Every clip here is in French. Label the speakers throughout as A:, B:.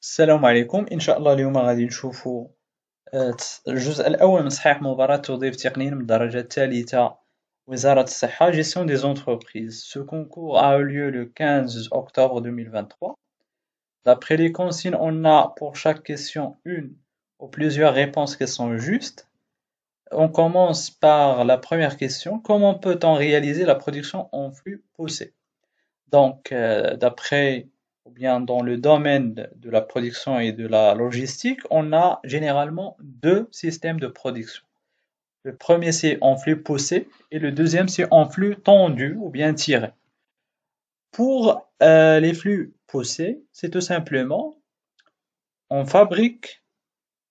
A: السلام عليكم إن شاء الله اليوم غادي نشوفوا الجزء الأول من صحيح مباراة توظيف تقنيين من الدرجة الثالثة وزارة الصحة Gestion des entreprises. Ce concours a eu lieu le 15 octobre 2023. D'après les consignes, on a pour chaque question une ou plusieurs réponses qui sont justes. On commence par la première question. Comment peut-on réaliser la production en flux poussé? Donc, d'après ou bien dans le domaine de la production et de la logistique, on a généralement deux systèmes de production. Le premier, c'est en flux poussé et le deuxième, c'est en flux tendu ou bien tiré. Pour les flux poussés, c'est tout simplement on fabrique,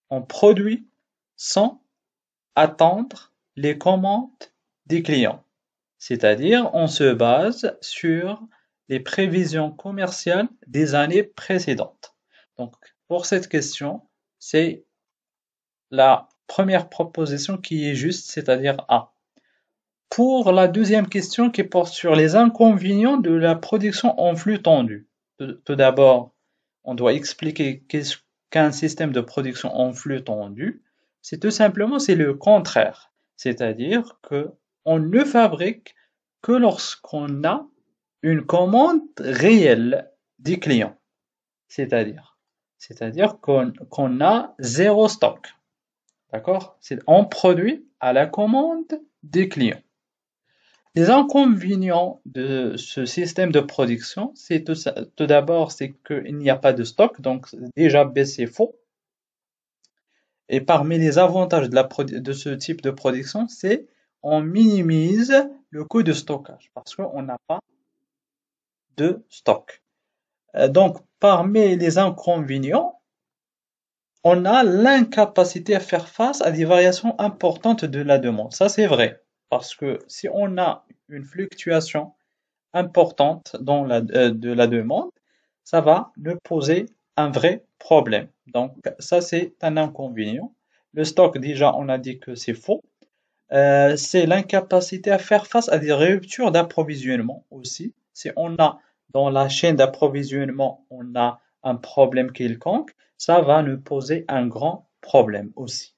A: on produit sans attendre les commandes des clients. C'est-à-dire, on se base sur les prévisions commerciales des années précédentes. Donc, pour cette question, c'est la première proposition qui est juste, c'est-à-dire A. Pour la deuxième question qui porte sur les inconvénients de la production en flux tendu. Tout d'abord, on doit expliquer qu'est-ce qu'un système de production en flux tendu. C'est tout simplement, c'est le contraire. C'est-à-dire que on ne fabrique que lorsqu'on a une commande réelle des clients. C'est-à-dire qu'on a zéro stock. D'accord? On produit à la commande des clients. Les inconvénients de ce système de production, c'est tout d'abord, c'est qu'il n'y a pas de stock, donc déjà B c'est faux. Et parmi les avantages de ce type de production, c'est on minimise le coût de stockage parce qu'on n'a pas de stock. Donc, parmi les inconvénients, on a l'incapacité à faire face à des variations importantes de la demande. Ça, c'est vrai, parce que si on a une fluctuation importante de la demande, ça va nous poser un vrai problème. Donc, ça, c'est un inconvénient. Le stock, déjà, on a dit que c'est faux. C'est l'incapacité à faire face à des ruptures d'approvisionnement aussi. Si on a dans la chaîne d'approvisionnement, on a un problème quelconque, ça va nous poser un grand problème aussi.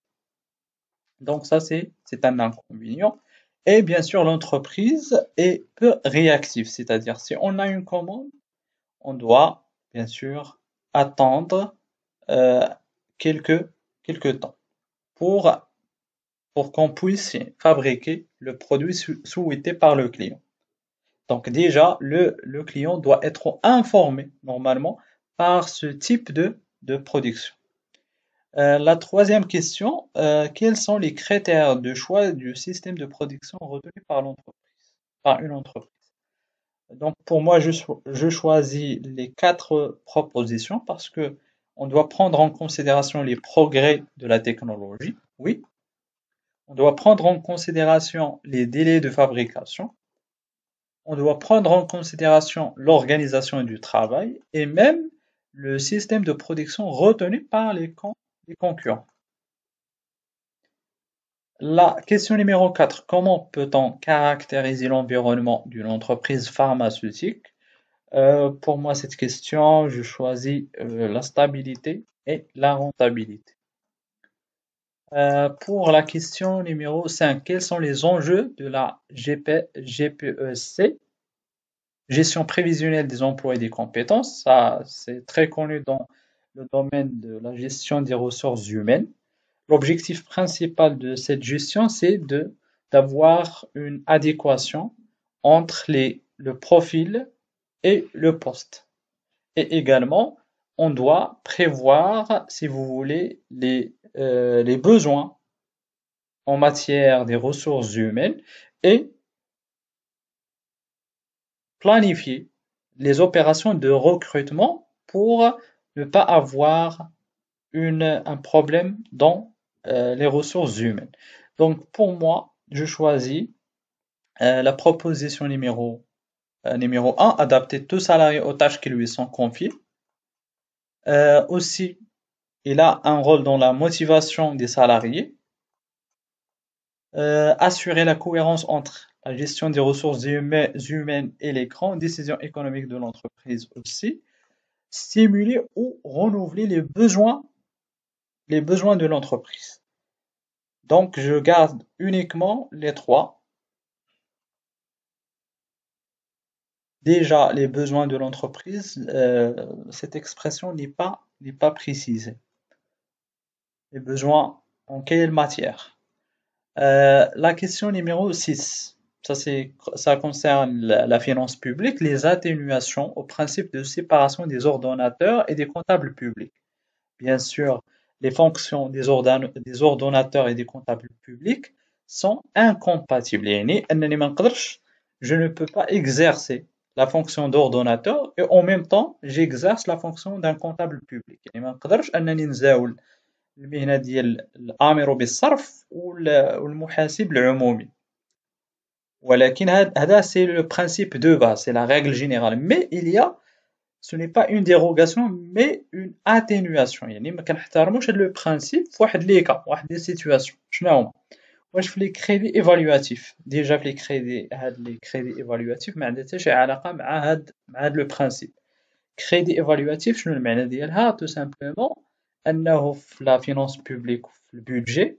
A: Donc ça, c'est un inconvénient. Et bien sûr, l'entreprise est peu réactive, c'est-à-dire si on a une commande, on doit bien sûr attendre euh, quelques temps pour qu'on puisse fabriquer le produit souhaité par le client. Donc déjà, le client doit être informé normalement par ce type de production. La troisième question, quels sont les critères de choix du système de production retenu par une entreprise? Donc pour moi, je choisis les quatre propositions parce que on doit prendre en considération les progrès de la technologie, oui. On doit prendre en considération les délais de fabrication. On doit prendre en considération l'organisation du travail et même le système de production retenu par les concurrents. La question numéro 4. Comment peut-on caractériser l'environnement d'une entreprise pharmaceutique? Pour moi, cette question, je choisis la stabilité et la rentabilité. Pour la question numéro 5, quels sont les enjeux de la GPEC, gestion prévisionnelle des emplois et des compétences? Ça, c'est très connu dans le domaine de la gestion des ressources humaines. L'objectif principal de cette gestion, c'est d'avoir une adéquation entre le profil et le poste. Et également, on doit prévoir, si vous voulez, les besoins en matière des ressources humaines et planifier les opérations de recrutement pour ne pas avoir un problème dans les ressources humaines. Donc pour moi, je choisis la proposition numéro 1, adapter tout salarié aux tâches qui lui sont confiées. Aussi, il a un rôle dans la motivation des salariés. Assurer la cohérence entre la gestion des ressources humaines et les grandes décisions économiques de l'entreprise aussi. stimuler ou renouveler les besoins de l'entreprise. Donc, je garde uniquement les trois. Déjà, les besoins de l'entreprise, cette expression n'est pas précisée. Les besoins en quelle matière? La question numéro 6, ça concerne la finance publique, les atténuations au principe de séparation des ordonnateurs et des comptables publics. Bien sûr, les fonctions des ordonnateurs et des comptables publics sont incompatibles. يعني أنني ما نقدرش, je ne peux pas exercer la fonction d'ordonnateur et en même temps j'exerce la fonction d'un comptable public. يعني ما نقدرش أنني نزاول المهنة ديال الآمر بالصرف والمحاسب العمومي. ولكن هذا c'est le principe de base, c'est la règle générale. Mais ce n'est pas une dérogation, mais une atténuation. يعني ما كنحترموش هذا le principe في واحد لي كا, واحد لي سيتوياسيون. شنو هما؟ واش في لي كريدي ايفالواتيف. ديجا في لي كريدي ايفالواتيف ما عندها حتى شي علاقة مع هاد لو برانسيب. كريدي ايفالواتيف شنو المعنى ديالها؟ تو سامبلومون انه في لا فينانس بوبليك في البودجي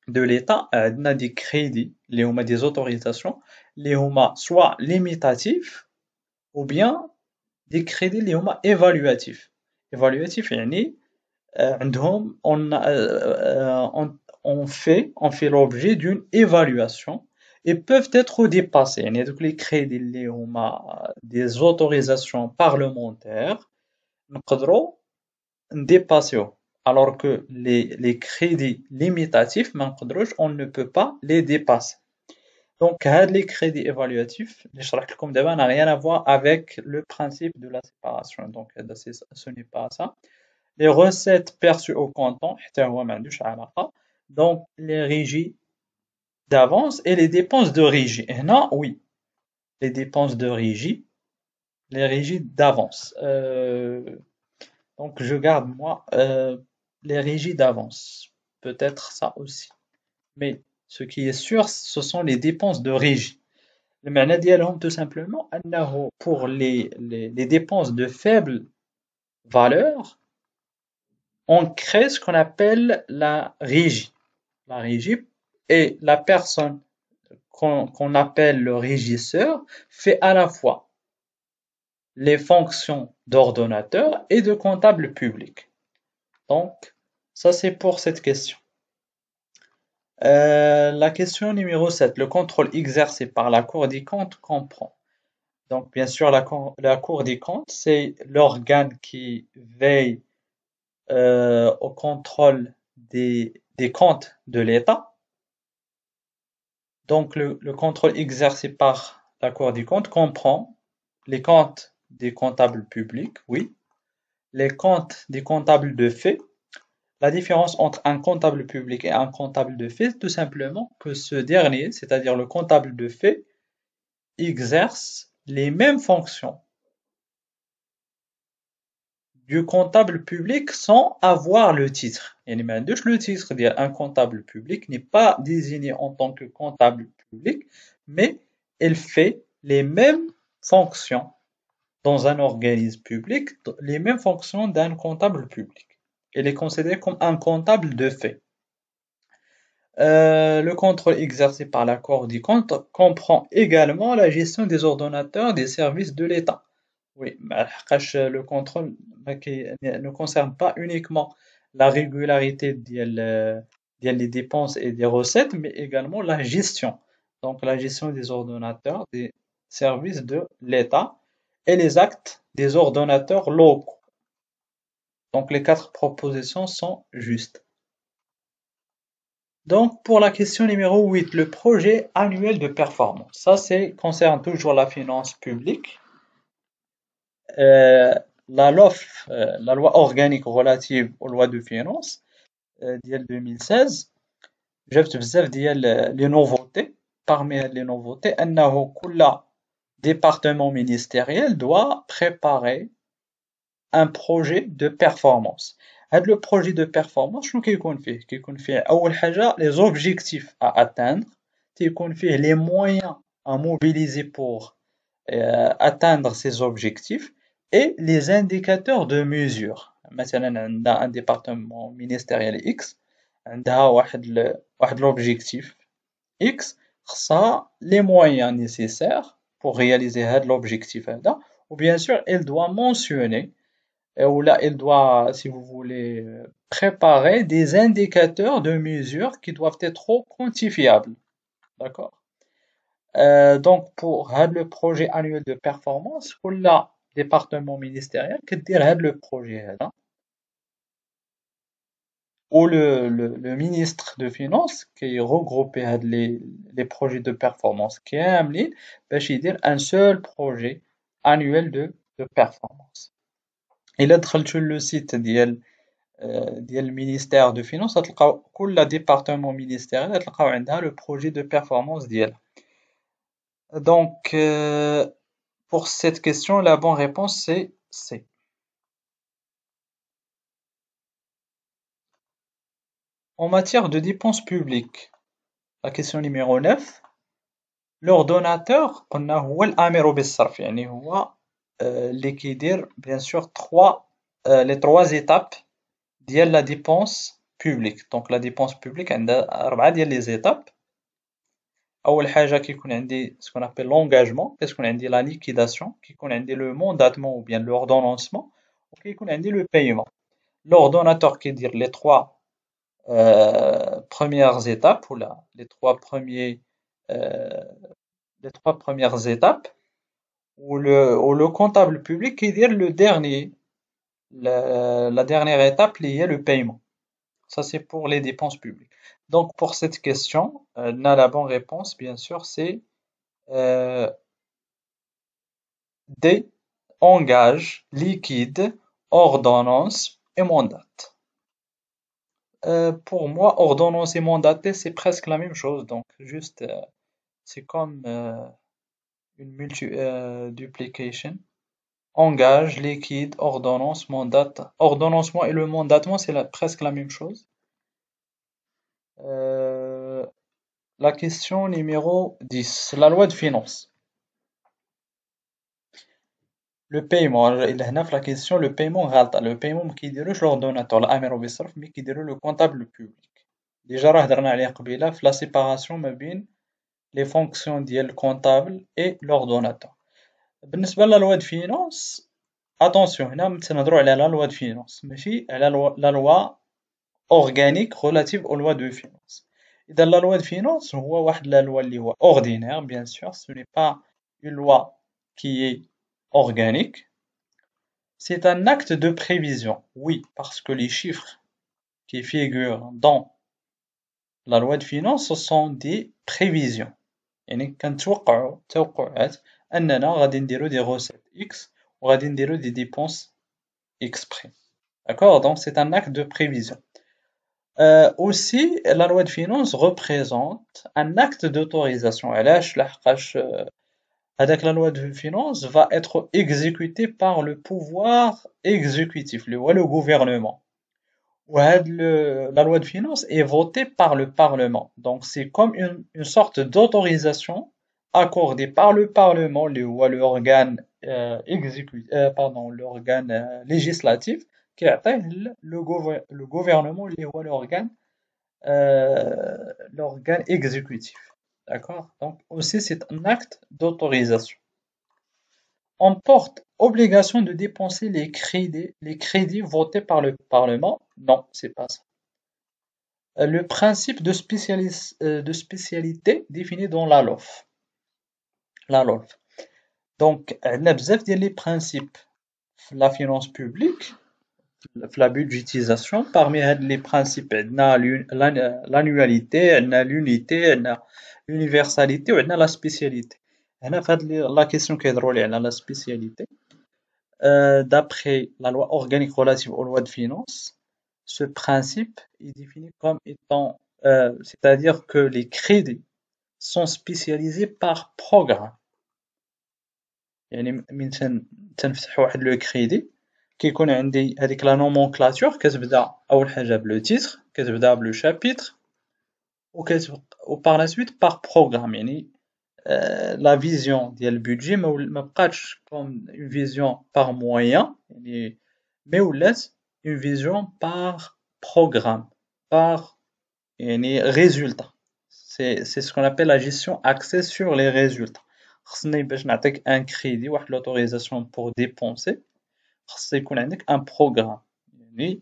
A: دو ليتا عندنا دي كريدي اللي هما دي زوتوريزاسيون اللي هما سوا ليميتاتيف ou bien des crédits اللي هما évaluatifs. évaluatif يعني عندهم on fait l'objet d'une évaluation et peuvent être dépassés. يعني هذوك les crédits اللي هما des autorisations parlementaires نقدروا نديباسيو, alors que les crédits limitatifs ما نقدروش, on ne peut pas les dépasser. Donc, les crédits évaluatifs, n'a rien à voir avec le principe de la séparation. Donc, ce n'est pas ça. Les recettes perçues au comptant, donc les régies d'avance et les dépenses de régie. Et non, oui, les dépenses de régie, les régies d'avance. Donc, je garde moi les régies d'avance. Peut-être ça aussi. Mais ce qui est sûr, ce sont les dépenses de régie. Le معنى ديالهم tout simplement أنه pour les dépenses de faible valeur, on crée ce qu'on appelle la régie. La régie, et la personne qu'on appelle le régisseur fait à la fois les fonctions d'ordonnateur et de comptable public. Donc, ça c'est pour cette question. La question numéro 7, le contrôle exercé par la Cour des comptes comprend. Donc, bien sûr, la Cour des comptes, c'est l'organe qui veille au contrôle des comptes de l'État. Donc, le contrôle exercé par la Cour des comptes comprend les comptes des comptables publics, oui, les comptes des comptables de fait. La différence entre un comptable public et un comptable de fait, tout simplement que ce dernier, c'est-à-dire le comptable de fait, exerce les mêmes fonctions du comptable public sans avoir le titre. Le titre d'un comptable public n'est pas désigné en tant que comptable public, mais il fait les mêmes fonctions dans un organisme public, les mêmes fonctions d'un comptable public. Il est considéré comme un comptable de fait. Le contrôle exercé par la Cour des comptes comprend également la gestion des ordonnateurs des services de l'État. Oui, le contrôle ne concerne pas uniquement la régularité des dépenses et des recettes, mais également la gestion. Donc la gestion des ordonnateurs des services de l'État et les actes des ordonnateurs locaux. Donc les 4 propositions sont justes. Donc pour la question numéro 8, le projet annuel de performance. Ça concerne toujours la finance publique. La loi organique relative aux lois de finances ديال 2016 جابت بزاف ديال les nouveautés. Parmi les nouveautés أنه كل département ministériel doit préparer un projet de performance. هذا le projet de performance شنو كيكون فيه؟ كيكون فيه أول حاجة les objectifs à atteindre, كيكون فيه les moyens à mobiliser pour atteindre ces objectifs. et les indicateurs de mesure. مثلا عندنا un département ministériel X عندها واحد l'objectif X خصها les moyens nécessaires pour réaliser l'objectif هذا ou bien sûr elle doit mentionner ou là elle doit si vous voulez préparer des indicateurs de mesure qui doivent être quantifiables, d'accord. Donc pour le projet annuel de performance كل département ministériel كدير le projet هذا ou le ministre de Finances qui regroupe les projets de performance كاملين باش يدير un seul projet annuel de performance. إلا دخلتوا le site ديال المينيستير دو فينانس غتلقاو كل ديبارتمون مينيستيريال غتلقاو عندها le projet de performance ديالها. Donc pour cette question la bonne réponse c'est C. En matière de dépenses publiques, la question numéro 9, l'ordonnateur قلنا هو الآمر بالصرف يعني هو اللي كيدير bien sûr les trois étapes ديال la dépense publique. Donc la dépense publique عندها 4 ديال les étapes. أول حاجة كيكون عندي ce qu'on appelle l'engagement, كتكون عندي la liquidation, كيكون عندي le mandatement ou bien l'ordonnancement, وكيكون عندي le paiement. L'ordonnateur كيدير les trois premières étapes ou là les trois premières étapes ou le comptable public كيدير le dernier la dernière étape liée le paiement. Ça c'est pour les dépenses publiques. Donc pour cette question, la bonne réponse bien sûr c'est D, engage, liquide, ordonnance et mandate. Pour moi, ordonnance et mandaté, c'est presque la même chose. Donc, juste, c'est comme une duplication. Engage, liquide, ordonnance, mandate. Ordonnancement et le mandatement, c'est presque la même chose. La question numéro 10, la loi de finances. Le paiement, il هنا في la question le paiement غلطة. Le paiement ما كيديروش l'ordonnateur الآمر بالصرف مي كيديرو le comptable public. ديجا راه هضرنا عليه قبيلة في la séparation ما بين les fonctions ديال comptable et l'ordonnateur. بالنسبة لا loi de finance attention هنا تنهضروا على la loi de finance ماشي على la loi organique relative aux lois de finance. إذا la loi de finance هو واحد la loi اللي هو ordinaire bien sûr ce n'est pas une loi qui est organique. C'est un acte de prévision, oui, parce que les chiffres qui figurent dans la loi de finances ce sont des prévisions. يعني كنتوقعوا توقعات أننا غادي نديرو des recettes X وغادي نديرو des dépenses X prix. D'accord? Donc c'est un acte de prévision. Aussi, la loi de finances représente un acte d'autorisation. علاش لحقاش avec la loi de finances va être exécutée par le pouvoir exécutif, le gouvernement. La loi de finances est votée par le Parlement. Donc c'est comme une sorte d'autorisation accordée par le Parlement, l'organe l'organe législatif qui atteint le gouvernement, l'organe exécutif. D'accord? Donc aussi c'est un acte d'autorisation. On porte obligation de dépenser les crédits votés par le Parlement? Non, c'est pas ça. Le principe de spécialité défini dans la LOLF. La LOLF. Donc, on a بزاف ديال les principes la finance publique, la budgétisation. Parmi les principes, on a l'annualité, on a l'unité, on a l'universalité, on a la spécialité. هنا في la question كيهضروا لي على la spécialité. D'après la loi organique relative aux lois de finances, ce principe est défini comme étant, c'est-à-dire que les crédits sont spécialisés par programme. يعني من تنفتح واحد لو كريدي كيكون عندي هذيك لا نومونكلاتور كتبدا اول حاجه بلو تيتر كتبدا بلو شابيتر و par la suite par programme يعني la vision ديال البودجي ما بقاتش comme une vision par moyen يعني mais ولات une vision par programme par يعني résultat c'est ce qu'on appelle la gestion axée sur les résultats خصني باش نعطيك un crédit واحد l'autorisation pour dépenser خص يكون عندك un programme يعني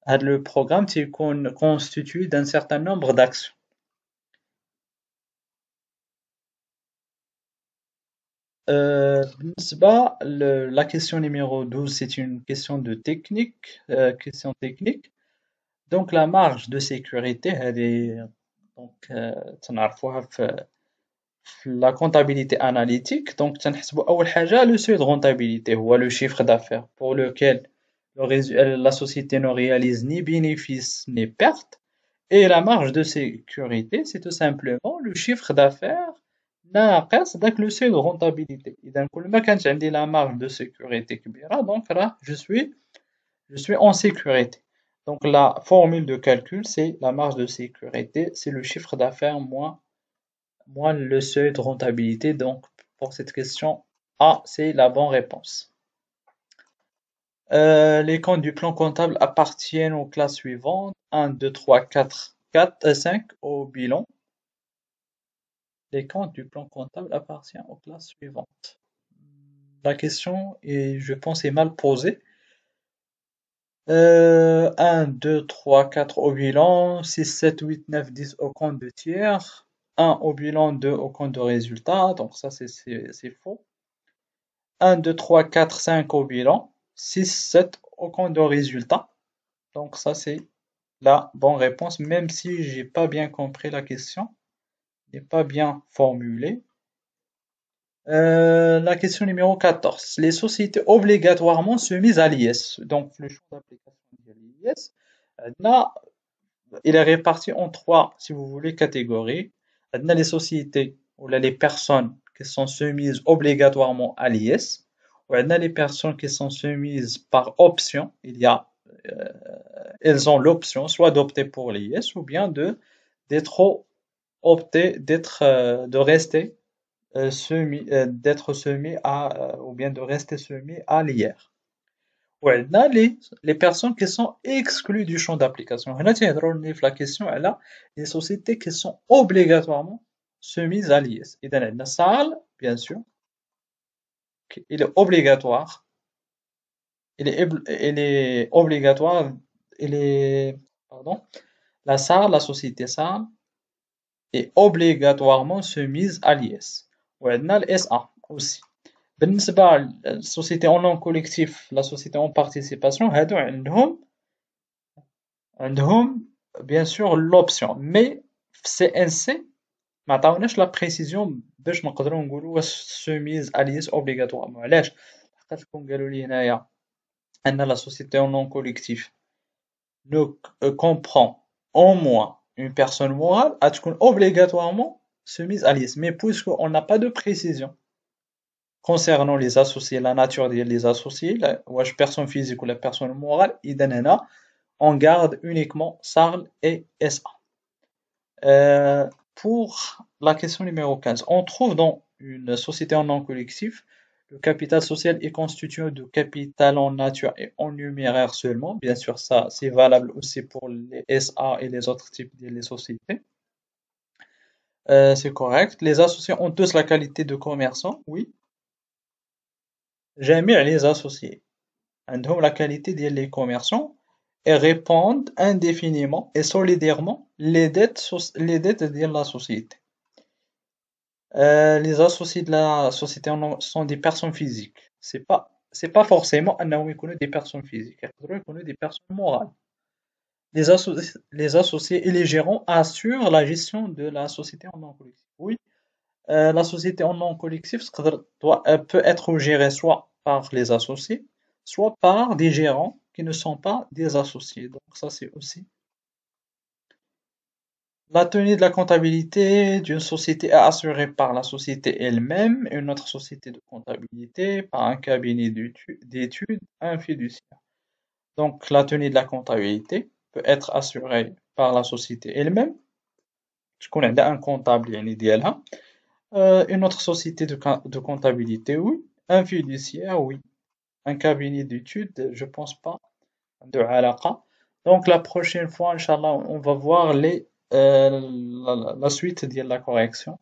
A: هذا le programme تيكون constitué d'un certain nombre d'actions. بالنسبة la question numéro 12 c'est une question de technique question technique donc la marge de sécurité هذه donc تنعرفوها في la comptabilité analytique donc تنحسبوا أول حاجة le seuil de rentabilité هو le chiffre d'affaires pour lequel la société ne réalise ni bénéfice ni perte et la marge de sécurité c'est tout simplement le chiffre d'affaires ناقص داك لو سي دو رونتابيليتي اذا كل ما كانت عندي لا مارج دو سيكوريتي كبيره دونك راه je suis en sécurité donc la formule de calcul c'est la marge de sécurité c'est le chiffre d'affaires moins le seuil de rentabilité donc pour cette question A c'est la bonne réponse. Les comptes du plan comptable appartiennent aux classes suivantes 1, 2, 3, 4, 5 au bilan. Les comptes du plan comptable appartiennent aux classes suivantes. La question est, je pense, est mal posée. 1, 2, 3, 4 au bilan, 6, 7, 8, 9, 10 au compte de tiers, 1 au bilan, 2 au compte de résultat, donc ça c'est faux. 1, 2, 3, 4, 5 au bilan, 6, 7 au compte de résultat, donc ça c'est la bonne réponse, même si j'ai pas bien compris la question, n'est pas bien formulée. La question numéro 14. Les sociétés obligatoirement soumises à l'IS. Donc, le champ d'application de l'IS, là, il est réparti en trois, si vous voulez, catégories. On a les sociétés ou les personnes qui sont soumises obligatoirement à l'IS. Ou on a les personnes qui sont soumises par option. Elles ont l'option soit d'opter pour l'IS ou bien de rester d'être soumis à ou bien de rester soumis à l'IR. Ouais, là, les personnes qui sont exclues du champ d'application. On a la question, elle a les sociétés qui sont obligatoirement soumises à l'IS. Et dans la salle, bien sûr, il est obligatoire. Il est obligatoire. Pardon, la SAR, la société SAR, est obligatoirement soumise à l'IS. Ouais, on a le SA aussi. بالنسبة للسوسيتي en nom collectif la société en participation هادو عندهم bien sûr l'option mais في CNC ما عطاوناش لا بريسيزيون باش نقدروا نقولوا واش سوميز اليس اوبليغاتوارمون علاش حقاش كون قالوا لي هنايا ان لا société en nom collectif ne comprend au moins une personne morale غتكون obligatoirement soumise à l'IS mais puisque on n'a pas de précision concernant les associés, la nature des associés, la personne physique ou la personne morale, on garde uniquement SARL et SA. Pour la question numéro 15, on trouve dans une société en nom collectif, le capital social est constitué de capital en nature et en numéraire seulement. Bien sûr, ça c'est valable aussi pour les SA et les autres types de sociétés. C'est correct. Les associés ont tous la qualité de commerçants, oui. جميع les associés عندهم la qualité ديال les commerçants et répondent indéfiniment et solidairement les dettes ديال la société. Les associés de la société sont des personnes physiques. C'est pas forcément أنهم يكونوا des personnes physiques. يقدروا يكونوا des personnes morales. Les associés et les gérants assurent la gestion de la société en nom collectif. Oui, la société en nom collectif peut être gérée soit par les associés, soit par des gérants qui ne sont pas des associés. Donc ça c'est aussi. La tenue de la comptabilité d'une société est assurée par la société elle-même, une autre société de comptabilité, par un cabinet d'études, un fiduciaire. Donc la tenue de la comptabilité peut être assurée par la société elle-même. Je connais un comptable يعني ديالها. Une autre société de comptabilité, oui. Un fiduciaire, oui. Un cabinet d'études, je pense pas. De alaqa. Donc la prochaine fois, Inch'Allah, on va voir la suite de la correction.